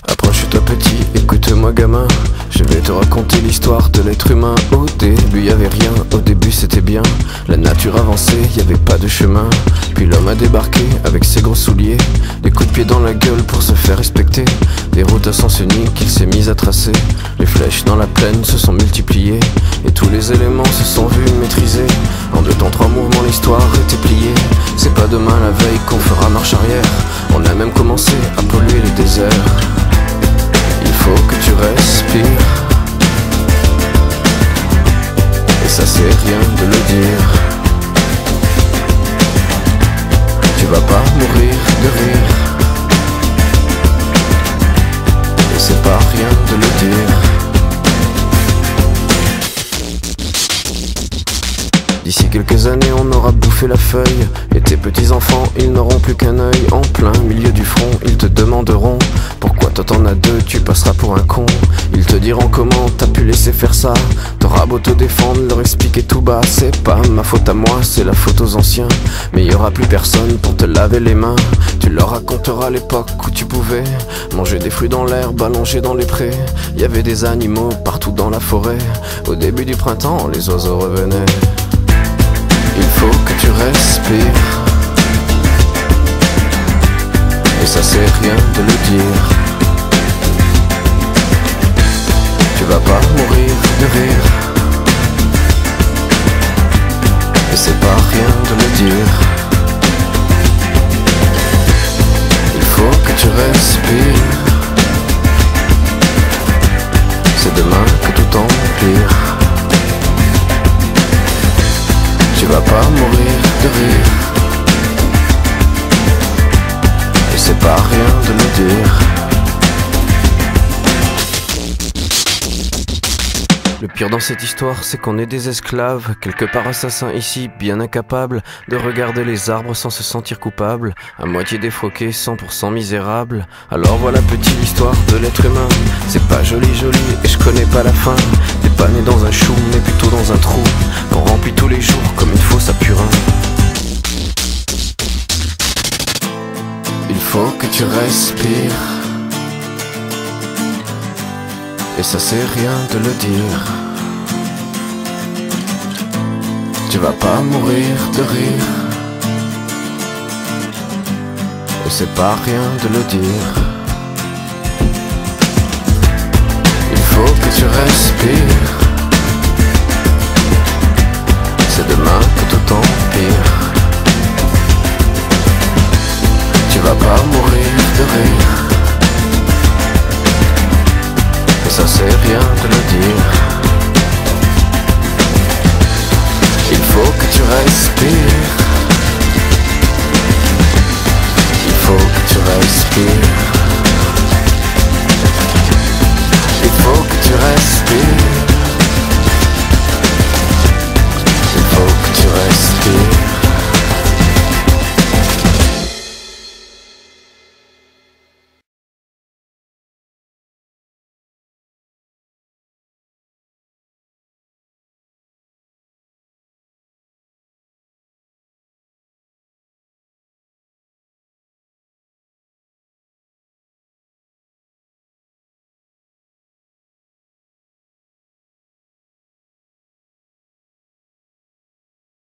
Approche-toi petit, écoute-moi gamin. Je vais te raconter l'histoire de l'être humain. Au début y avait rien, au début c'était bien. La nature avançait, y avait pas de chemin. Puis l'homme a débarqué avec ses gros souliers, des coups de pied dans la gueule pour se faire respecter. Des routes à sens unique qu'il s'est mis à tracer. Les flèches dans la plaine se sont multipliées, et tous les éléments se sont vus maîtrisés. En 2 temps 3 mouvements l'histoire était pliée. C'est pas demain la veille qu'on fera marche arrière. On a même commencé à polluer les déserts. Il faut que tu respires, et ça c'est rien de le dire. Tu vas pas mourir de rire, et c'est pas rien de le dire. D'ici quelques années on aura bouffé la feuille, et tes petits enfants ils n'auront plus qu'un œil. En plein milieu du front ils te demanderont pourquoi toi t'en as 2, tu passeras pour un con. Ils te diront comment t'as pu laisser faire ça. T'auras beau te défendre, leur expliquer tout bas. C'est pas ma faute à moi, c'est la faute aux anciens. Mais y aura plus personne pour te laver les mains. Tu leur raconteras l'époque où tu pouvais manger des fruits dans l'herbe, allongé dans les prés. Y avait des animaux partout dans la forêt. Au début du printemps, les oiseaux revenaient. Il faut que tu respires, et ça c'est rien de le dire. Tu vas pas mourir de rire, et c'est pas rien de le dire. Il faut que tu respires, c'est demain que tout empire. Tu vas pas mourir de rire, et c'est pas rien de le dire. Le pire dans cette histoire, c'est qu'on est des esclaves, quelque part assassins ici, bien incapables de regarder les arbres sans se sentir coupables, à moitié défroqués, 100% misérables. Alors voilà petite l'histoire de l'être humain. C'est pas joli et je connais pas la fin. T'es pas né dans un chou, mais plutôt dans un trou qu'on remplit tous les jours comme une fosse à purin. Il faut que tu respires, et ça c'est rien de le dire. Tu vas pas mourir de rire, et c'est pas rien de le dire. Il faut que tu respires, c'est demain que tout empire. Tu vas pas mourir de rire, et ça c'est rien de le dire. Il faut que tu respires, il faut que tu respires.